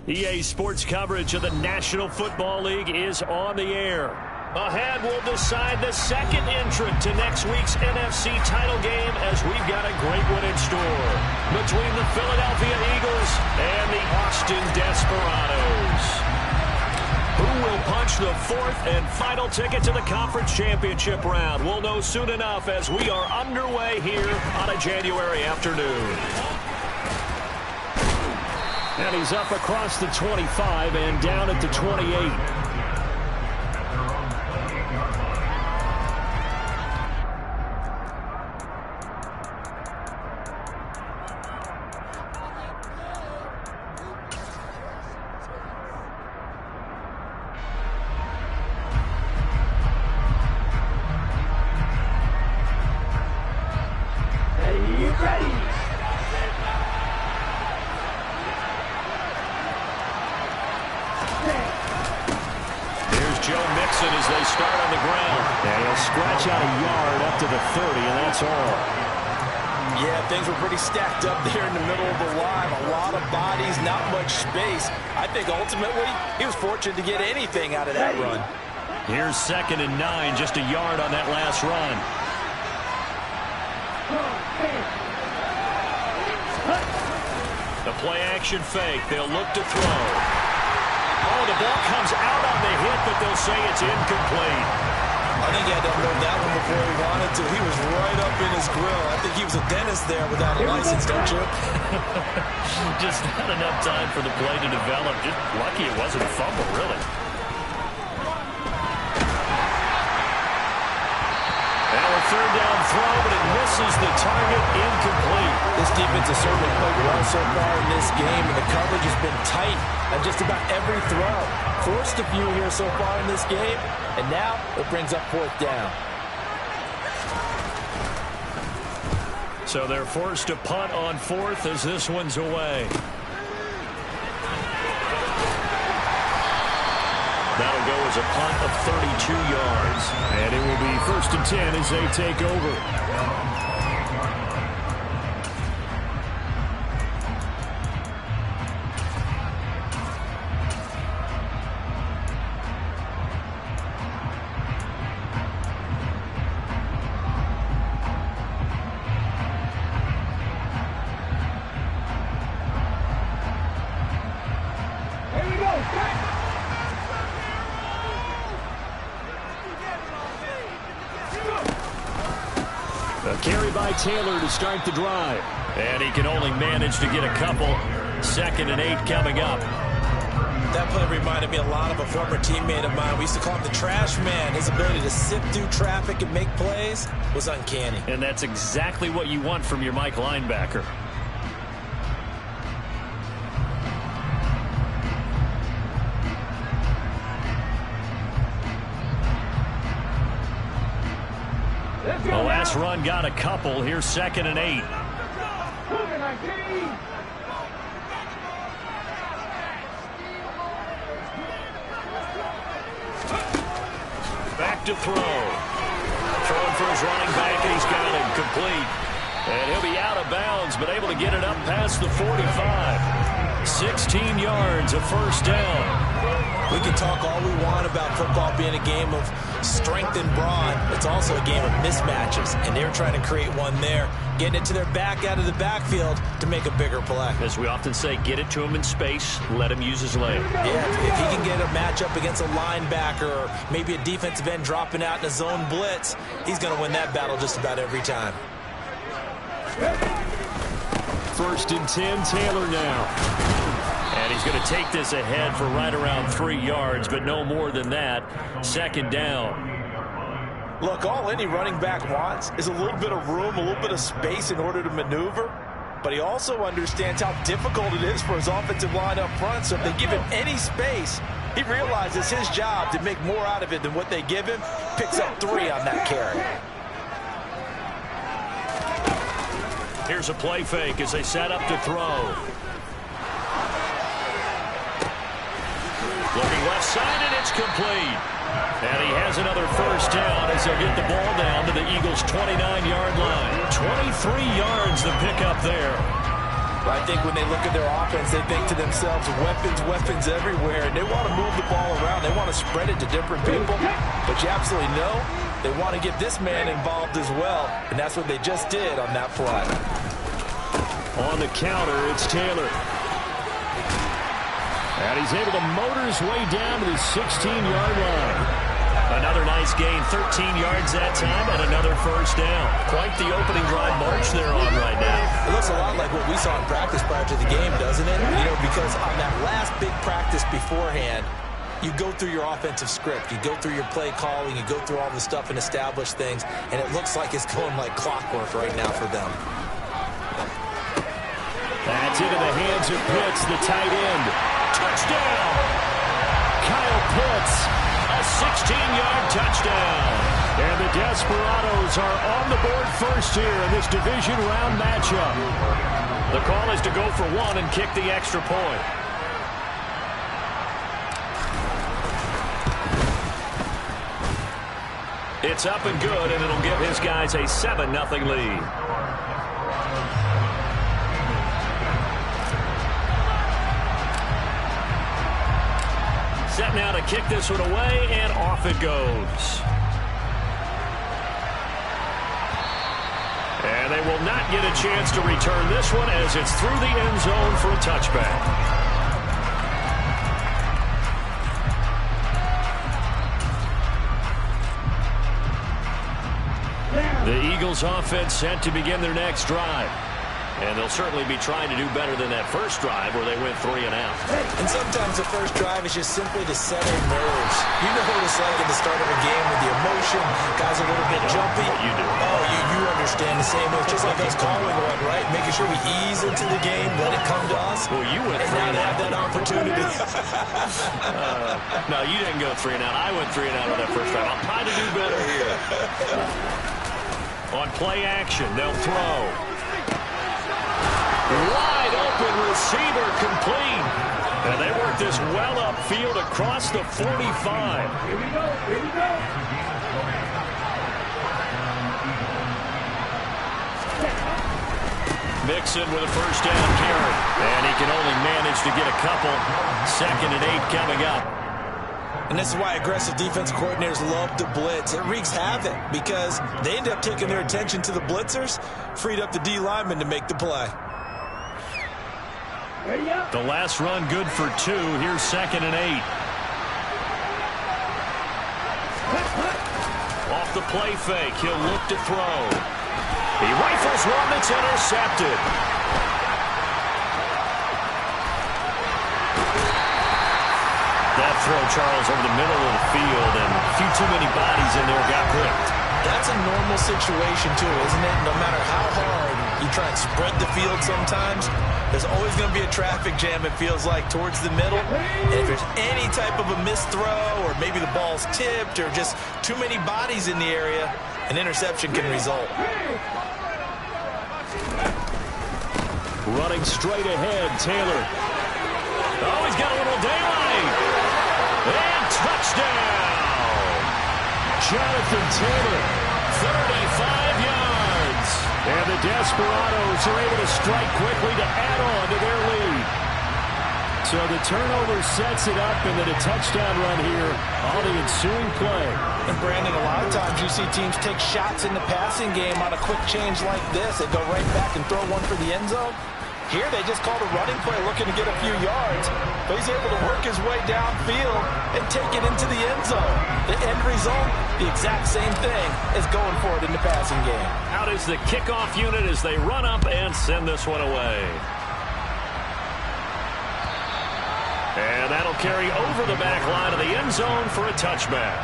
EA Sports coverage of the National Football League is on the air. Ahead, we'll decide the second entrant to next week's NFC title game as we've got a great one in store between the Philadelphia Eagles and the Austin Desperados. Who will punch the fourth and final ticket to the conference championship round? We'll know soon enough as we are underway here on a January afternoon. And he's up across the 25 and down at the 28. As they start on the ground. And he'll scratch out a yard up to the 30, and that's all. Yeah, things were pretty stacked up there in the middle of the line. A lot of bodies, not much space. I think ultimately he was fortunate to get anything out of that run. Here's 2nd and 9, just a yard on that last run. The play action fake. They'll look to throw. Oh, the ball comes out on the hit, but they'll say it's incomplete. I think he had to unload that one before he wanted to. He was right up in his grill. I think he was a dentist there without a license, don't you? Just not enough time for the play to develop. Just lucky it wasn't a fumble, really. Now a third down throw, but it misses the target, incomplete. This defense has certainly played well so far in this game, and the coverage has been tight on just about every throw. Forced a few here so far in this game, and now it brings up 4th down. So they're forced to punt on 4th as this one's away. That'll go as a punt of 32 yards. And it will be 1st and 10 as they take over. Carry by Taylor to start the drive. And he can only manage to get a couple. 2nd and 8 coming up. That play reminded me a lot of a former teammate of mine. We used to call him the trash man. His ability to sift through traffic and make plays was uncanny. And that's exactly what you want from your Mike linebacker. The last run got a couple. Here's 2nd and 8. Back to throw. Throwing for his running back, and he's got him complete. And he'll be out of bounds, but able to get it up past the 45. 16 yards, a 1st down. We can talk all we want about football being a game of strength and brawn. It's also a game of mismatches, and they're trying to create one there, getting it to their back out of the backfield to make a bigger play. As we often say, get it to him in space, let him use his leg. Yeah, if he can get a matchup against a linebacker or maybe a defensive end dropping out in a zone blitz, he's going to win that battle just about every time. 1st and 10, Taylor now. And he's going to take this ahead for right around 3 yards, but no more than that. 2nd down. Look, all any running back wants is a little bit of room, a little bit of space in order to maneuver. But he also understands how difficult it is for his offensive line up front. So if they give him any space, he realizes his job to make more out of it than what they give him. Picks up 3 on that carry. Here's a play fake as they set up to throw. Looking left side, and it's complete. And he has another 1st down as they'll get the ball down to the Eagles' 29-yard line. 23 yards the pickup there. I think when they look at their offense, they think to themselves, weapons, weapons everywhere, and they want to move the ball around. They want to spread it to different people, but you absolutely know they want to get this man involved as well, and that's what they just did on that play. On the counter, it's Taylor. And he's able to motor his way down to the 16-yard line. Another nice gain, 13 yards that time, and another first down. Quite the opening drive march they're on right now. It looks a lot like what we saw in practice prior to the game, doesn't it? You know, because on that last big practice beforehand, you go through your offensive script. You go through your play calling. You go through all the stuff and establish things, and it looks like it's going like clockwork right now for them. That's into the hands of Pitts, the tight end. Touchdown! Kyle Pitts, a 16-yard touchdown. And the Desperados are on the board first here in this division round matchup. The call is to go for one and kick the extra point. It's up and good, and it'll give his guys a 7-0 lead. Set now to kick this one away, and off it goes. And they will not get a chance to return this one as it's through the end zone for a touchback. The Eagles offense set to begin their next drive. And they'll certainly be trying to do better than that first drive where they went 3 and out. And sometimes the first drive is just simply to settle nerves. You know what it's like at the start of a game with the emotion. Guys a little bit jumpy. You do. Oh, you understand the same. It's just like us calling one, right? Making sure we ease into the game, let it come to us. Well, you went 3 and and out. have that opportunity. No, you didn't go 3 and out. I went 3 and out on that first drive. I'm trying to do better here. On play action, they'll throw. Wide open receiver complete. And they work this well upfield across the 45. Here we go. Mixon with a first down carry. And he can only manage to get a couple. 2nd and 8 coming up. And this is why aggressive defense coordinators love to blitz. It wreaks havoc because they end up taking their attention to the blitzers, freed up the D lineman to make the play. The last run good for 2. Here's 2nd and 8. Off the play fake. He'll look to throw. He rifles one that's intercepted. That throw, Charles, over the middle of the field, and a few too many bodies in there got picked. That's a normal situation, too, isn't it? No matter how hard you try and spread the field sometimes, there's always going to be a traffic jam, it feels like, towards the middle. And if there's any type of a missed throw, or maybe the ball's tipped, or just too many bodies in the area, an interception can result. Running straight ahead, Taylor. Oh, he's got a little daylight. And touchdown! Jonathan Taylor, 35 yards. And the Desperados are able to strike quickly to add on to their lead. So the turnover sets it up, and then a touchdown run here on the ensuing play. And Brandon, a lot of times you see teams take shots in the passing game on a quick change like this. They go right back and throw one for the end zone. Here they just called a running play looking to get a few yards, but he's able to work his way downfield and take it into the end zone. The end result, the exact same thing as going for it in the passing game. Out is the kickoff unit as they run up and send this one away. And that'll carry over the back line of the end zone for a touchback.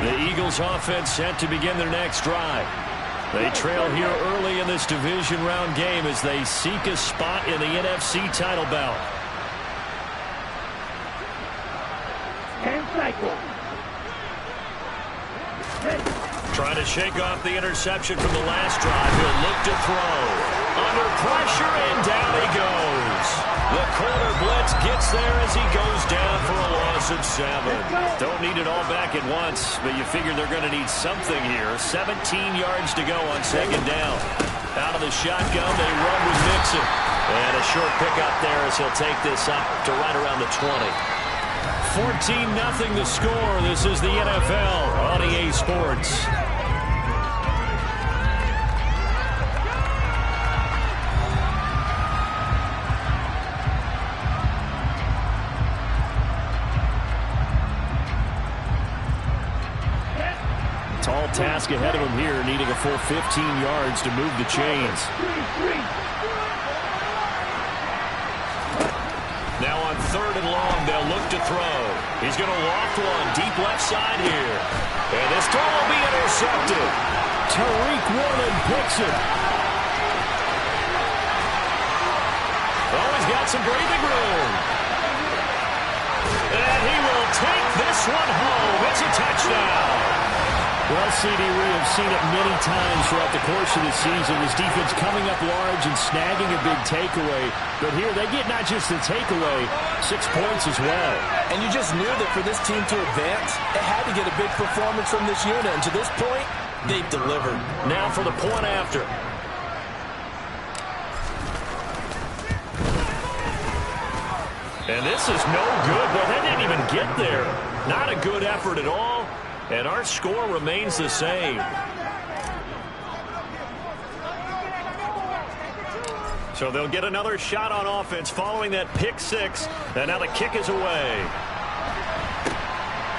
The Eagles offense set to begin their next drive. They trail here early in this division round game as they seek a spot in the NFC title bout. And cycle. Trying to shake off the interception from the last drive. He'll look to throw. Under pressure, and down he goes. The corner blitz gets there as he goes down for a loss of 7. Don't need it all back at once, but you figure they're going to need something here. 17 yards to go on 2nd down. Out of the shotgun, they run with Mixon. And a short pickup there as he'll take this up to right around the 20. 14-0 the score. This is the NFL on EA Sports. Tall task ahead of him here, needing a full 15 yards to move the chains. Now on 3rd and long, they'll look to throw. He's going to loft one deep left side here. And this throw will be intercepted. Tariq Woolen picks it. Oh, he's got some breathing room. And he will take this one home. It's a touchdown. Well, CD, we have seen it many times throughout the course of the season. This defense coming up large and snagging a big takeaway. But here they get not just the takeaway, 6 points as well. And you just knew that for this team to advance, it had to get a big performance from this unit. And to this point, they've delivered. Now for the point after. And this is no good. Well, they didn't even get there. Not a good effort at all. And our score remains the same. So they'll get another shot on offense following that pick 6. And now the kick is away.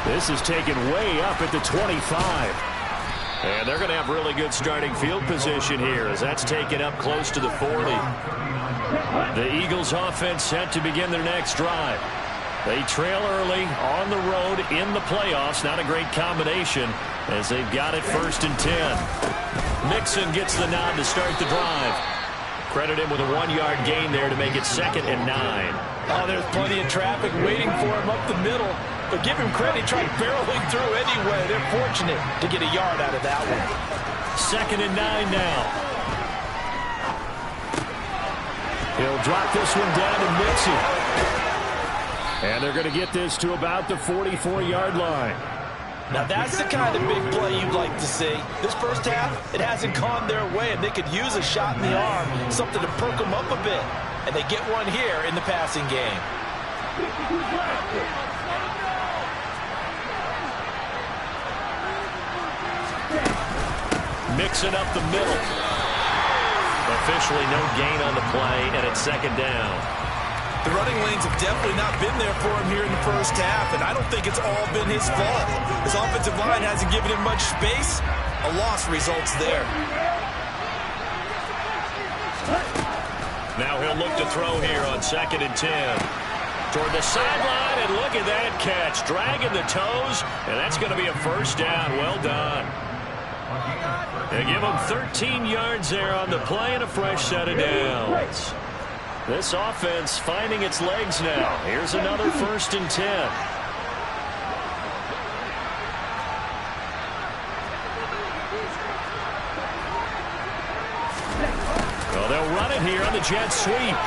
This is taken way up at the 25. And they're going to have really good starting field position here as that's taken up close to the 40. The Eagles offense set to begin their next drive. They trail early on the road in the playoffs. Not a great combination as they've got it 1st and 10. Mixon gets the nod to start the drive. Credit him with a 1-yard gain there to make it 2nd and 9. Oh, there's plenty of traffic waiting for him up the middle. But give him credit, he tried barreling through anyway. They're fortunate to get a yard out of that one. 2nd and 9 now. He'll drop this one down to Mixon. And they're going to get this to about the 44-yard line. Now that's the kind of big play you'd like to see. This first half, it hasn't gone their way, and they could use a shot in the arm, something to perk them up a bit. And they get one here in the passing game. Mixing up the middle. Officially no gain on the play, and it's 2nd down. The running lanes have definitely not been there for him here in the first half, and I don't think it's all been his fault. His offensive line hasn't given him much space. A loss results there. Now he'll look to throw here on 2nd and 10. Toward the sideline, and look at that catch. Dragging the toes, and that's going to be a 1st down. Well done. They give him 13 yards there on the play and a fresh set of downs. This offense finding its legs now. Here's another 1st and 10. Well, they'll run it here on the jet sweep.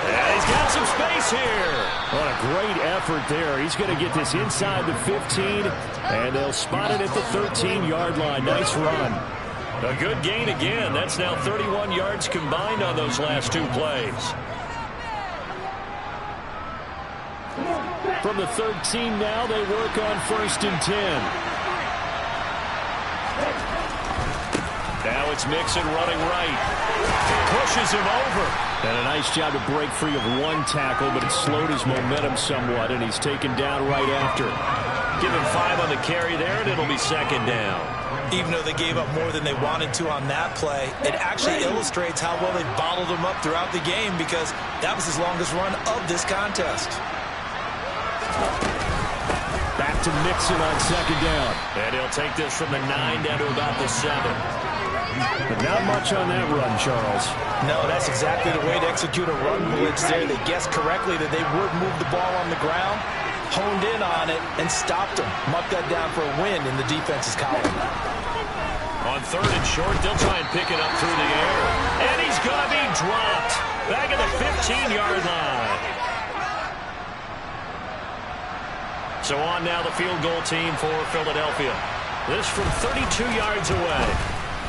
And he's got some space here. What a great effort there. He's going to get this inside the 15, and they'll spot it at the 13-yard line. Nice run. A good gain again. That's now 31 yards combined on those last 2 plays. From the 13 now, they work on 1st and 10. Now it's Mixon running right. Pushes him over. And a nice job to break free of 1 tackle, but it slowed his momentum somewhat, and he's taken down right after. Give him 5 on the carry there, and it'll be 2nd down. Even though they gave up more than they wanted to on that play, it actually illustrates how well they bottled them up throughout the game, because that was his longest run of this contest. Back to Mixon on 2nd down. And he'll take this from the 9 down to about the 7. But not much on that run, Charles. No, that's exactly the way to execute a run blitz there. They guessed correctly that they would move the ball on the ground, honed in on it, and stopped them. Mucked that down for a win in the defense's column. On 3rd and short, they'll try and pick it up through the air. And he's going to be dropped. Back at the 15-yard line. So on now the field goal team for Philadelphia. This from 32 yards away.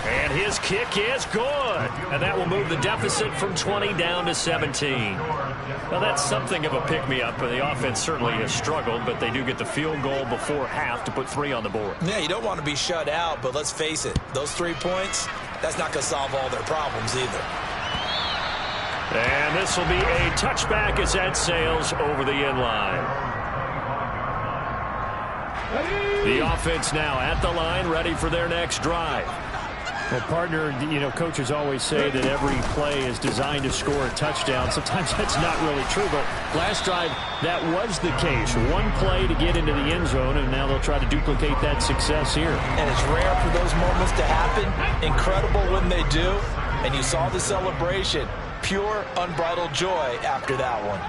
And his kick is good. And that will move the deficit from 20 down to 17. Now that's something of a pick-me-up. The offense certainly has struggled, but they do get the field goal before half to put 3 on the board. Yeah, you don't want to be shut out, but let's face it. Those 3 points, that's not going to solve all their problems either. And this will be a touchback as that sails over the end line. The offense now at the line, ready for their next drive. Well, partner, coaches always say that every play is designed to score a touchdown. Sometimes that's not really true, but last drive, that was the case. One play to get into the end zone, and now they'll try to duplicate that success here. And it's rare for those moments to happen. Incredible when they do. And you saw the celebration. Pure, unbridled joy after that one.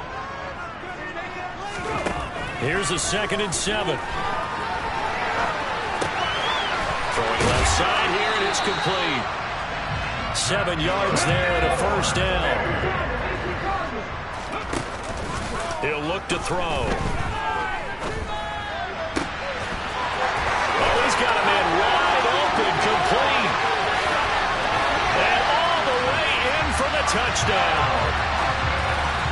Here's a 2nd and 7. Throwing left side here, and it's complete. 7 yards there and a first down. He'll look to throw. Oh, he's got a man wide open, complete. And all the way in for the touchdown.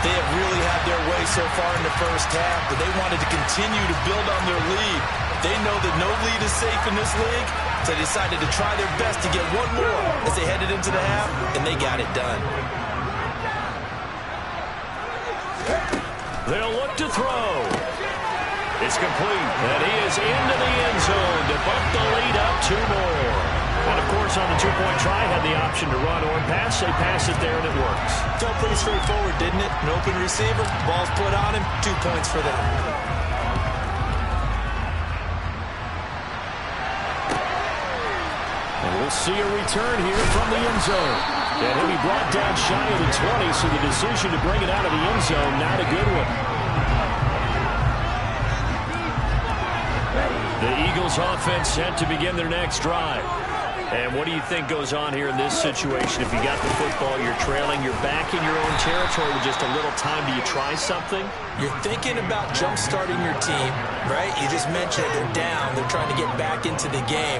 They have really had their way so far in the first half, but they wanted to continue to build on their lead. They know that no lead is safe in this league, so they decided to try their best to get one more as they headed into the half, and they got it done. They'll look to throw. It's complete, and he is into the end zone to bump the lead up 2 more. And, of course, on the 2-point try, had the option to run or pass. They pass it there, and it works. Felt pretty straightforward, didn't it? An open receiver, ball's put on him, 2 points for them. And we'll see a return here from the end zone. And he'll be brought down shy of the 20, so the decision to bring it out of the end zone, not a good one. The Eagles offense set to begin their next drive. And what do you think goes on here in this situation? If you got the football, you're trailing, you're back in your own territory with just a little time. Do you try something? You're thinking about jump-starting your team, right? You just mentioned they're down. They're trying to get back into the game.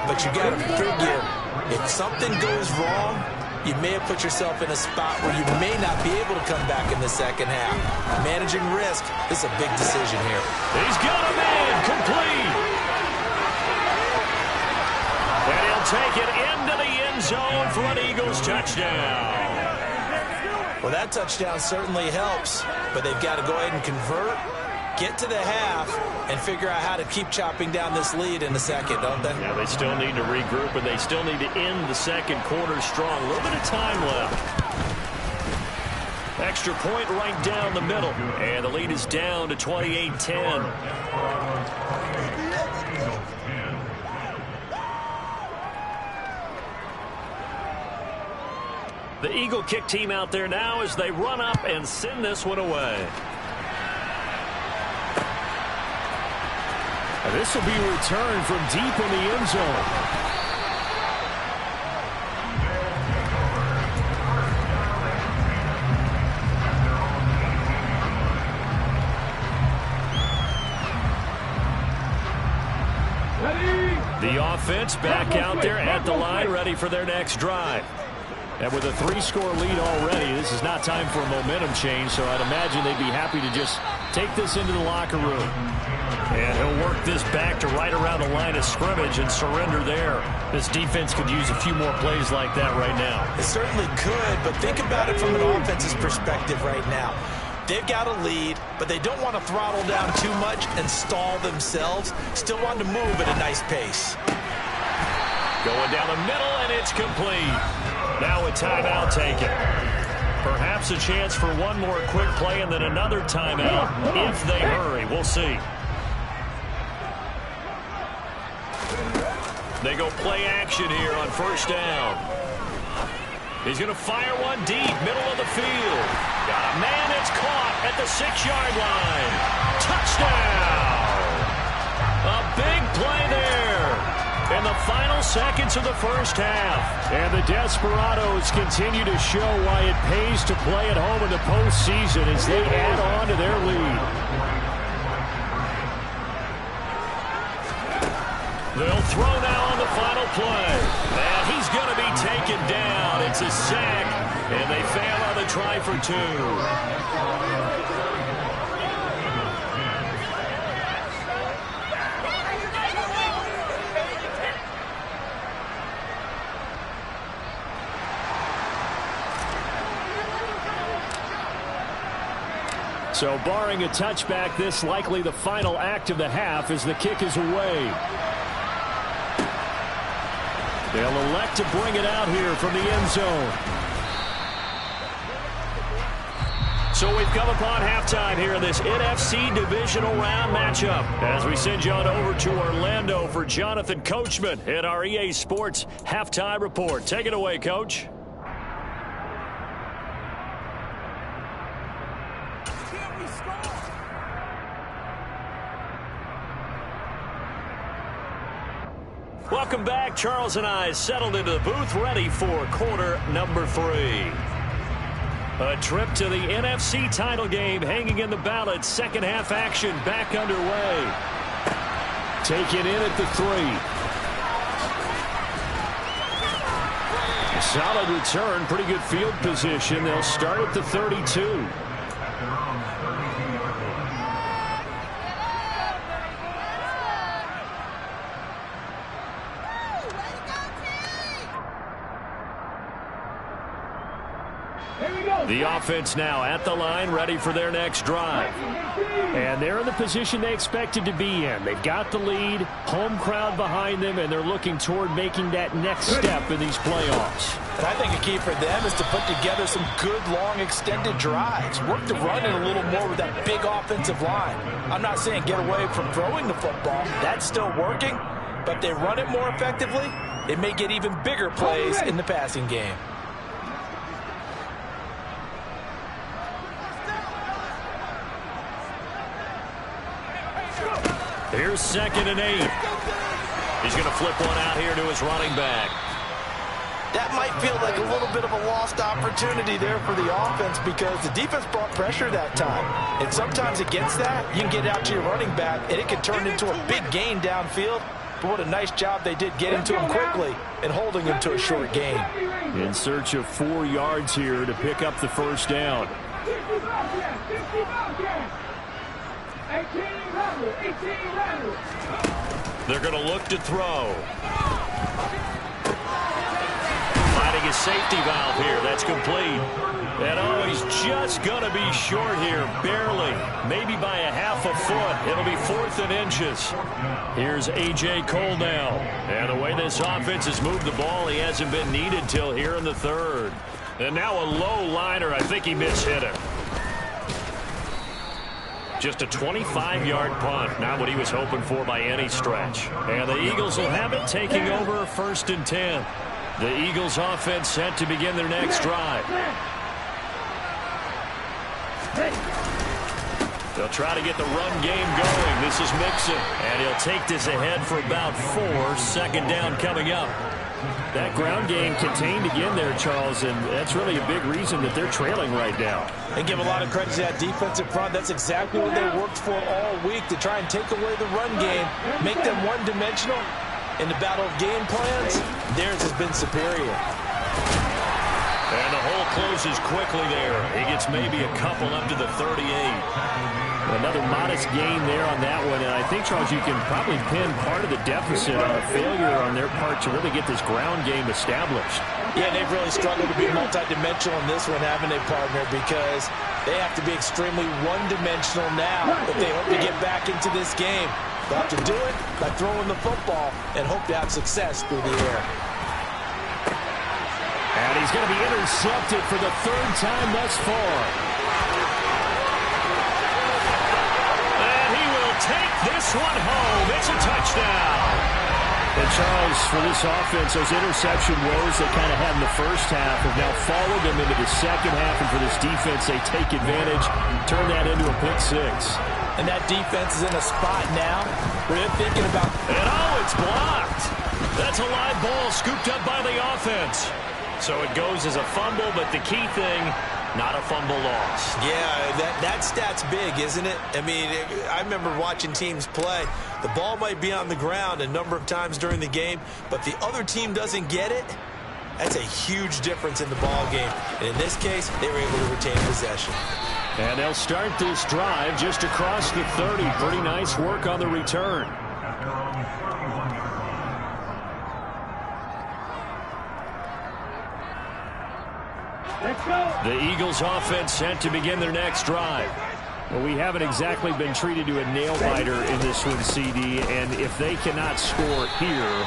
But you got to figure, if something goes wrong, you may have put yourself in a spot where you may not be able to come back in the second half. Managing risk is a big decision here. He's got a man, complete. And he'll take it into the end zone for an Eagles touchdown. Well, that touchdown certainly helps, but they've got to go ahead and convert, get to the half, and figure out how to keep chopping down this lead in the second, don't they? Yeah, they still need to regroup, and they still need to end the second quarter strong. A little bit of time left. Extra point right down the middle, and the lead is down to 28-10. The Eagle kick team out there now as they run up and send this one away. This will be returned from deep in the end zone. The offense back out there at the line, ready for their next drive. And with a 3-score lead already, this is not time for a momentum change, so I'd imagine they'd be happy to just take this into the locker room. And he'll work this back to right around the line of scrimmage and surrender there. This defense could use a few more plays like that right now. It certainly could, but think about it from an offense's perspective right now. They've got a lead, but they don't want to throttle down too much and stall themselves. Still want to move at a nice pace. Going down the middle, and it's complete. Now a timeout taken. Perhaps a chance for one more quick play and then another timeout if they hurry. We'll see. They go play action here on first down. He's going to fire one deep, middle of the field. Got a man that's caught at the 6-yard line. Touchdown! A big play there in the final seconds of the first half. And the Desperados continue to show why it pays to play at home in the postseason as they add on to their lead. They'll throw now on the final play. And he's going to be taken down. It's a sack, and they fail on the try for 2. So barring a touchback, this likely the final act of the half as the kick is away. They'll elect to bring it out here from the end zone. So we've come upon halftime here in this NFC divisional round matchup as we send you on over to Orlando for Jonathan Coachman in our EA Sports halftime report. Take it away, Coach. Welcome back. Charles and I settled into the booth ready for quarter number 3. A trip to the NFC title game hanging in the balance. Second half action back underway. Taken in at the 3. A solid return. Pretty good field position. They'll start at the 32. The offense now at the line, ready for their next drive. And they're in the position they expected to be in. They've got the lead, home crowd behind them, and they're looking toward making that next step in these playoffs. And I think a key for them is to put together some good, long, extended drives. Work the run in a little more with that big offensive line. I'm not saying get away from throwing the football. That's still working. But if they run it more effectively, they may get even bigger plays in the passing game. Here's 2nd and 8. He's going to flip one out here to his running back. That might feel like a little bit of a lost opportunity there for the offense because the defense brought pressure that time. And sometimes against that, you can get out to your running back, and it can turn into a big gain downfield. But what a nice job they did getting to him quickly and holding him to a short gain. In search of 4 yards here to pick up the first down. They're going to look to throw. Finding his safety valve here. That's complete. And oh, he's just going to be short here. Barely. Maybe by a half a foot. It'll be 4th and inches. Here's A.J. Cole now. And the way this offense has moved the ball, he hasn't been needed till here in the 3rd. And now a low liner. I think he mishit it. Just a 25-yard punt. Not what he was hoping for by any stretch. And the Eagles will have it, taking over 1st and 10. The Eagles offense set to begin their next drive. They'll try to get the run game going. This is Mixon. And he'll take this ahead for about 4. 2nd down coming up. That ground game contained again there, Charles, and that's really a big reason that they're trailing right now. And give a lot of credit to that defensive front. That's exactly what they worked for all week, to try and take away the run game, make them one-dimensional. In the battle of game plans, theirs has been superior. And the hole closes quickly there. He gets maybe a couple up to the 38. Another modest gain there on that one, and I think, Charles, you can probably pin part of the deficit on a failure on their part to really get this ground game established. Yeah, they've really struggled to be multidimensional in this one, haven't they, partner? Because they have to be extremely one-dimensional now if they hope to get back into this game. They'll have to do it by throwing the football and hope to have success through the air. And he's going to be intercepted for the 3rd time thus far. Take this one home. It's a touchdown. And Charles, for this offense, those interception woes they kind of had in the first half have now followed them into the second half. And for this defense, they take advantage, turn that into a pick 6. And that defense is in a spot now where they're thinking about... And oh, it's blocked. That's a live ball scooped up by the offense. So it goes as a fumble, but the key thing, not a fumble loss. Yeah, that stat's big, isn't it? I mean, I remember watching teams play. The ball might be on the ground a number of times during the game, but the other team doesn't get it. That's a huge difference in the ball game. And in this case, they were able to retain possession. And they'll start this drive just across the 30. Pretty nice work on the return. Let's go. The Eagles offense set to begin their next drive. Well, we haven't exactly been treated to a nail-biter in this one, CD, and if they cannot score here,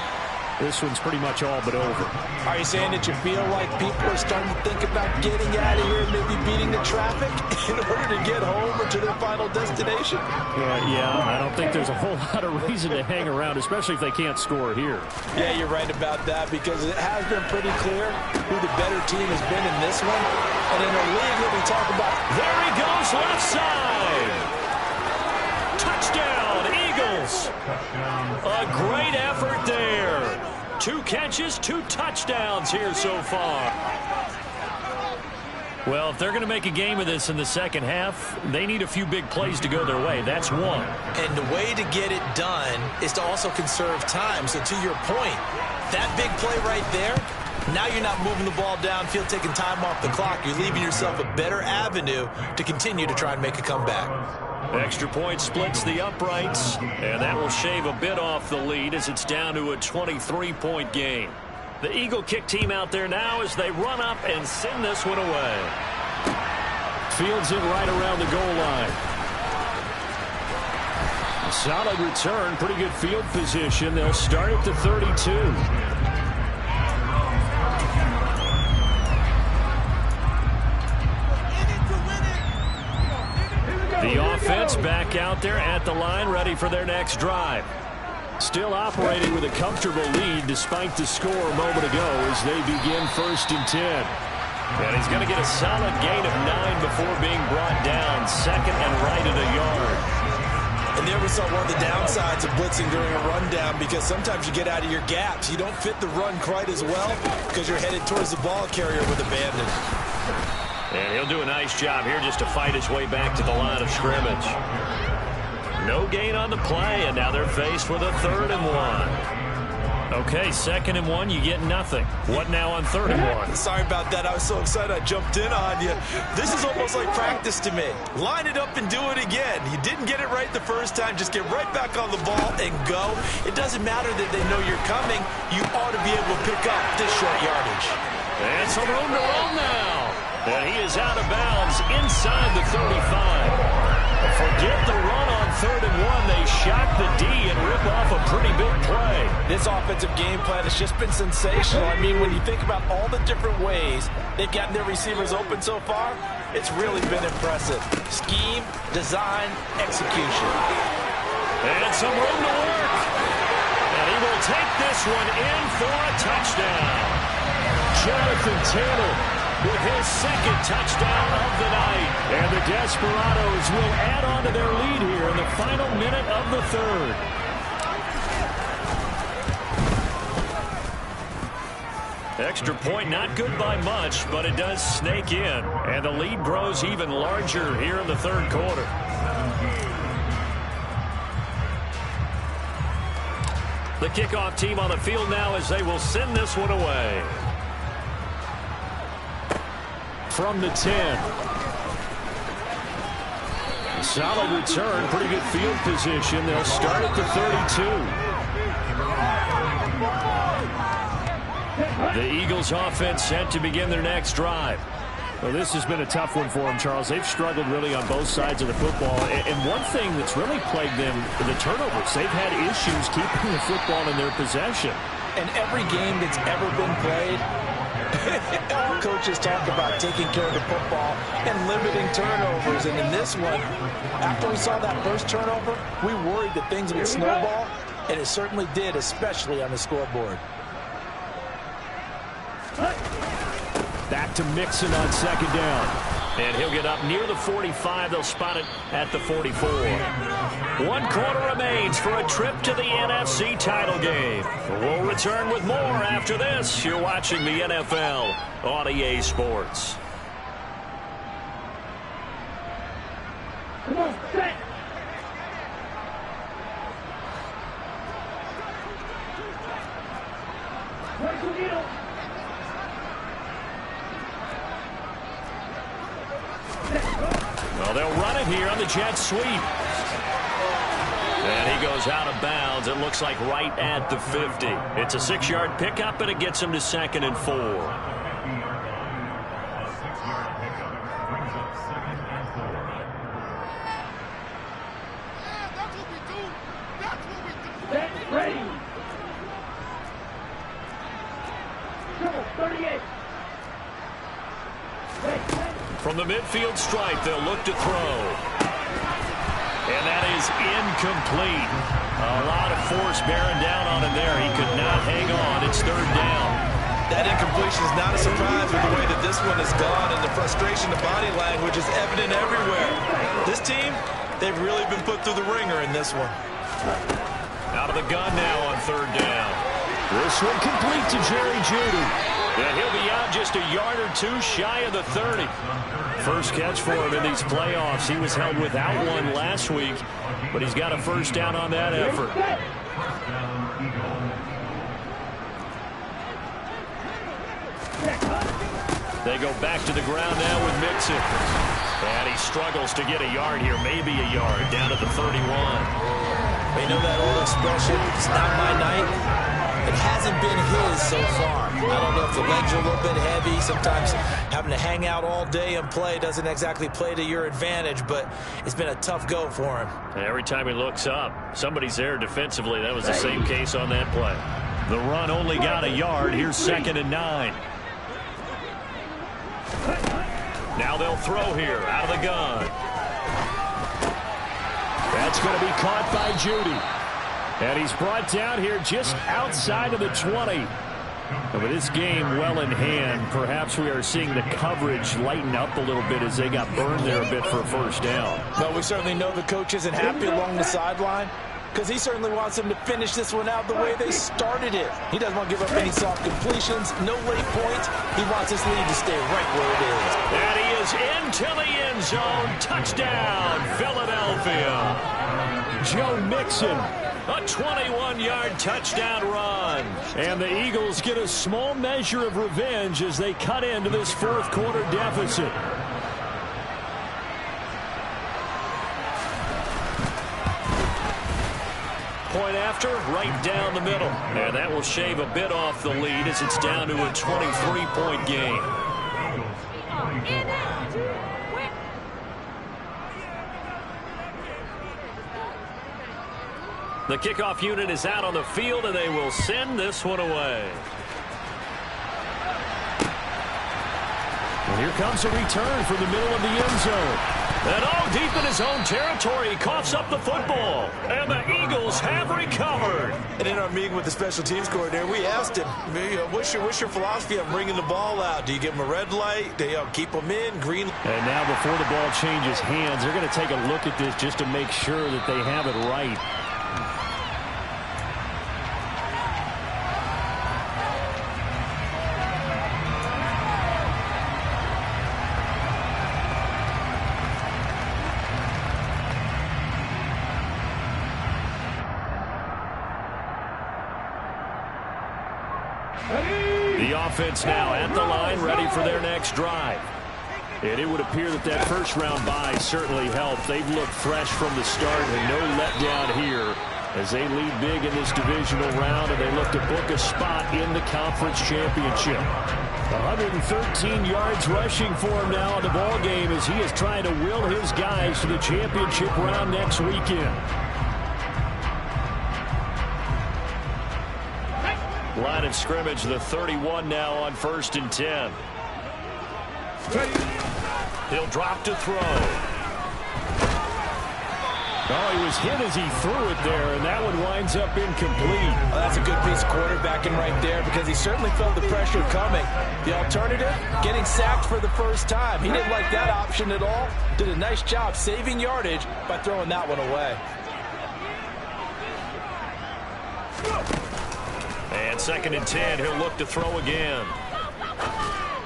this one's pretty much all but over. Are you saying that you feel like people are starting to think about getting out of here, maybe beating the traffic in order to get home or to their final destination? Yeah, I don't think there's a whole lot of reason to hang around, especially if they can't score here. Yeah, you're right about that, because it has been pretty clear who the better team has been in this one. And in a league that we talk about, There he goes, left side. Touchdown, Eagles. A great effort there. 2 catches, 2 touchdowns here so far. Well, if they're going to make a game of this in the second half, they need a few big plays to go their way. That's one. and the way to get it done is to also conserve time. So to your point, that big play right there, now you're not moving the ball downfield, taking time off the clock. You're leaving yourself a better avenue to continue to try and make a comeback. Extra point splits the uprights, and that will shave a bit off the lead as it's down to a 23-point game. The Eagle kick team out there now as they run up and send this one away. Fields it right around the goal line. A solid return, pretty good field position. They'll start at the 32. The offense back out there at the line, ready for their next drive. Still operating with a comfortable lead despite the score a moment ago as they begin 1st and 10. And he's going to get a solid gain of 9 before being brought down. 2nd and right at a yard. And there we saw one of the downsides of blitzing during a rundown, because sometimes you get out of your gaps. You don't fit the run quite as well because you're headed towards the ball carrier with abandon. And he'll do a nice job here just to fight his way back to the line of scrimmage. No gain on the play, and now they're faced with a 3rd and 1. Okay, 2nd and 1, you get nothing. What now on 3rd and 1? Sorry about that. I was so excited I jumped in on you. This is almost like practice to me. Line it up and do it again. You didn't get it right the first time. Just get right back on the ball and go. It doesn't matter that they know you're coming. You ought to be able to pick up this short yardage. And some room to run now. And he is out of bounds inside the 35. Forget the run on 3rd and 1. They shock the D and rip off a pretty big play. This offensive game plan has just been sensational. I mean, when you think about all the different ways they've gotten their receivers open so far, it's really been impressive. Scheme, design, execution. And some room to work. And he will take this one in for a touchdown. Jonathan Taylor with his 2nd touchdown of the night. And the Desperados will add on to their lead here in the final minute of the 3rd. Extra point, not good by much, but it does snake in. And the lead grows even larger here in the 3rd quarter. The kickoff team on the field now as they will send this one away. From the 10. Solid return, pretty good field position. They'll start at the 32. The Eagles offense set to begin their next drive. Well, this has been a tough one for them, Charles. They've struggled really on both sides of the football. And one thing that's really plagued them, the turnovers. They've had issues keeping the football in their possession. And every game that's ever been played, all coaches talk about taking care of the football and limiting turnovers. And in this one, after we saw that first turnover, we worried that things would snowball, and it certainly did, especially on the scoreboard. Back to Mixon on 2nd down. And he'll get up near the 45. They'll spot it at the 44. 1 quarter remains for a trip to the NFC title game. We'll return with more after this. You're watching the NFL on EA Sports. Come on, set. Where's the needle? Well, they'll run it here on the jet sweep. And he goes out of bounds. It looks like right at the 50. It's a 6-yard pickup, and it gets him to 2nd and 4. Set, ready. Triple, 38. From the midfield stripe, they'll look to throw. And that is incomplete. A lot of force bearing down on him there. He could not hang on. It's 3rd down. That incompletion is not a surprise with the way that this one has gone, and the frustration, the body language is evident everywhere. This team, they've really been put through the ringer in this one. Out of the gun now on 3rd down. This one complete to Jerry Jeudy. And he'll be out just a yard or 2 shy of the 30. First catch for him in these playoffs. He was held without one last week, but he's got a 1st down on that effort. They go back to the ground now with Mixon. And he struggles to get a yard here, maybe a yard, down at the 31. You know that old expression, it's not my night? It hasn't been his so far. I don't know if the legs are a little bit heavy. Sometimes having to hang out all day and play doesn't exactly play to your advantage, but it's been a tough go for him. And every time he looks up, somebody's there defensively. That was the same case on that play. The run only got a yard. Here's 2nd and 9. Now they'll throw here out of the gun. That's going to be caught by Jeudy. And he's brought down here just outside of the 20. And with this game well in hand, perhaps we are seeing the coverage lighten up a little bit as they got burned there a bit for a 1st down. Well, we certainly know the coach isn't happy along the sideline because he certainly wants them to finish this one out the way they started it. He doesn't want to give up any soft completions, no late points. He wants this lead to stay right where it is. And he is into the end zone. Touchdown, Philadelphia. Joe Mixon. A 21-yard touchdown run. And the Eagles get a small measure of revenge as they cut into this 4th quarter deficit. Point after, right down the middle. And that will shave a bit off the lead as it's down to a 23-point game. The kickoff unit is out on the field, and they will send this one away. And here comes a return from the middle of the end zone. And deep in his own territory, he coughs up the football. And the Eagles have recovered. And in our meeting with the special teams coordinator, we asked him, what's your philosophy on bringing the ball out? Do you give them a red light? Do you keep them in? Green? And now before the ball changes hands, they're going to take a look at this just to make sure that they have it right. The offense now at the line, ready for their next drive. And it would appear that that first round bye certainly helped. They've looked fresh from the start and no letdown here as they lead big in this divisional round, and they look to book a spot in the conference championship. 113 yards rushing for him now in the ball game as he is trying to will his guys to the championship round next weekend. Line of scrimmage, the 31 now on 1st and 10. He'll drop to throw. Oh, he was hit as he threw it there, and that one winds up incomplete. Well, that's a good piece of quarterbacking right there because he certainly felt the pressure coming. The alternative, getting sacked for the first time. He didn't like that option at all. Did a nice job saving yardage by throwing that one away. And 2nd and 10, he'll look to throw again.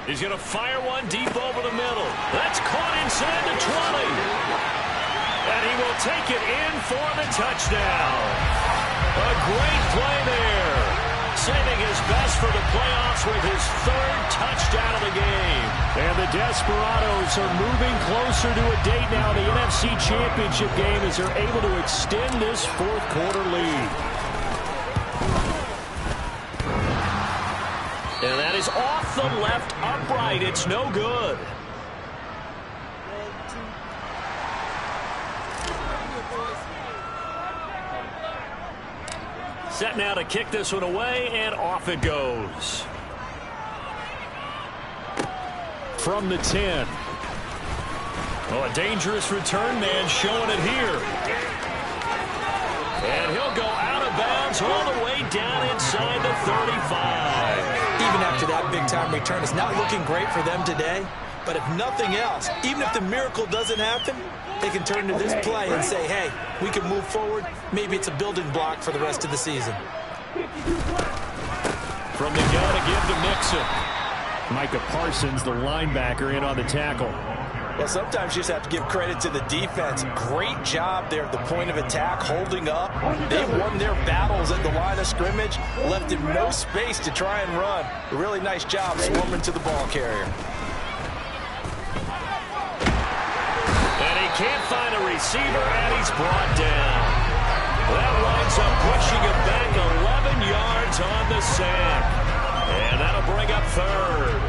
He's going to fire one deep over the middle. That's caught inside the 20. And he will take it in for the touchdown. A great play there. Saving his best for the playoffs with his 3rd touchdown of the game. And the Desperados are moving closer to a date now in the NFC Championship game as they're able to extend this 4th quarter lead. And that is off the left upright. It's no good. Set now to kick this one away, and off it goes. From the 10. Oh, a dangerous return man showing it here. And he'll go out of bounds all the way down inside the 35. Even after that big-time return, it's not looking great for them today. But if nothing else, even if the miracle doesn't happen, they can turn to this play and say, hey, we can move forward. Maybe it's a building block for the rest of the season. From the gun to give to Mixon. Micah Parsons, the linebacker, in on the tackle. Well, sometimes you just have to give credit to the defense. Great job there at the point of attack, holding up. They won their battles at the line of scrimmage, left him no space to try and run. A really nice job swarming to the ball carrier. And he can't find a receiver, and he's brought down. That winds up pushing it back 11 yards on the sack. And that'll bring up 3rd.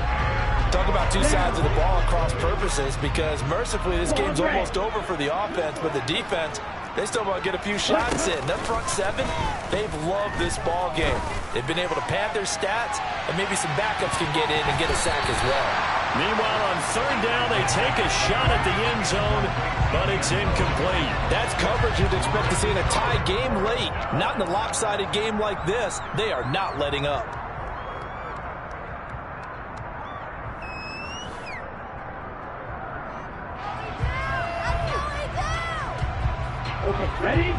Talk about two sides of the ball at cross purposes because mercifully this game's almost over for the offense, but the defense, they still want to get a few shots in. That front 7, they've loved this ball game. They've been able to pad their stats, and maybe some backups can get in and get a sack as well. Meanwhile, on 3rd down, they take a shot at the end zone, but it's incomplete. That's coverage you'd expect to see in a tie game late. Not in a lopsided game like this. They are not letting up. Okay, ready?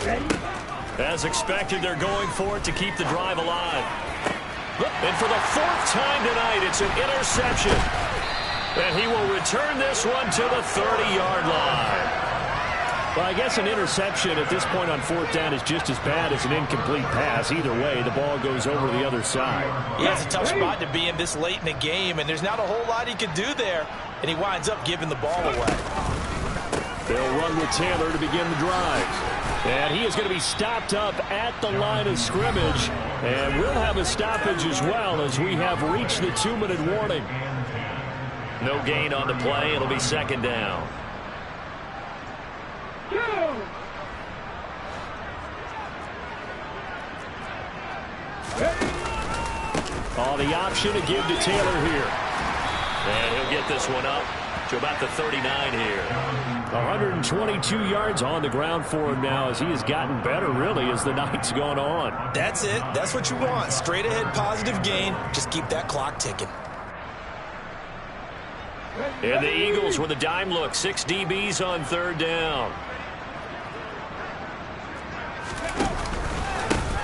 Ready? As expected, they're going for it to keep the drive alive. And for the 4th time tonight, it's an interception. And he will return this one to the 30-yard line. Well, I guess an interception at this point on 4th down is just as bad as an incomplete pass. Either way, the ball goes over the other side. Yeah, it's a tough spot to be in this late in the game, and there's not a whole lot he could do there, and he winds up giving the ball away. They'll run with Taylor to begin the drive. And he is going to be stopped up at the line of scrimmage, and we'll have a stoppage as well as we have reached the 2-minute warning. No gain on the play. It'll be 2nd down. Oh, the option to give to Taylor here. And he'll get this one up to about the 39 here. 122 yards on the ground for him now as he has gotten better, really, as the night's gone on. That's it. That's what you want. Straight ahead positive gain. Just keep that clock ticking. And the Eagles with a dime look. 6 DBs on 3rd down.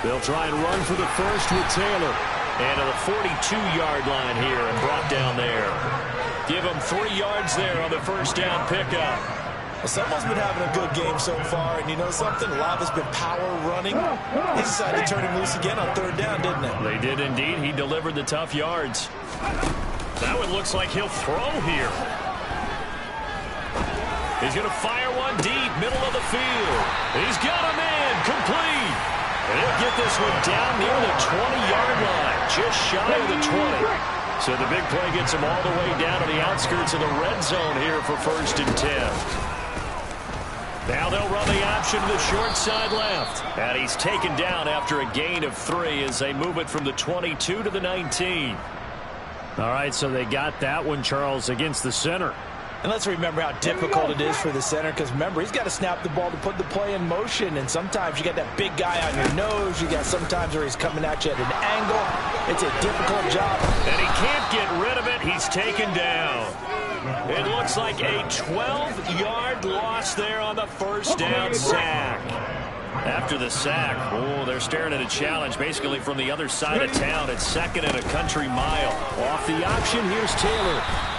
They'll try and run for the first with Taylor. And to the 42-yard line here and brought down there. Give him 3 yards there on the 1st down pickup. Well, someone's been having a good game so far, and you know something? A lot has been power running. He decided to turn him loose again on 3rd down, didn't it? They did indeed. He delivered the tough yards. That one looks like he'll throw here. He's going to fire one deep, middle of the field. He's got a man, complete. And he'll get this one down near the 20-yard line, just shy of the 20. So the big play gets him all the way down to the outskirts of the red zone here for 1st and 10. Now they'll run the option to the short side left. And he's taken down after a gain of 3 as they move it from the 22 to the 19. All right, so they got that one, Charles, against the center. And let's remember how difficult it is for the center, because remember, he's got to snap the ball to put the play in motion, and sometimes you got that big guy on your nose. You got sometimes where he's coming at you at an angle. It's a difficult job. And he can't get rid of it. He's taken down. It looks like a 12-yard loss there on the first down sack. After the sack, oh, they're staring at a challenge basically from the other side of town. It's second and a country mile. Off the option, here's Taylor.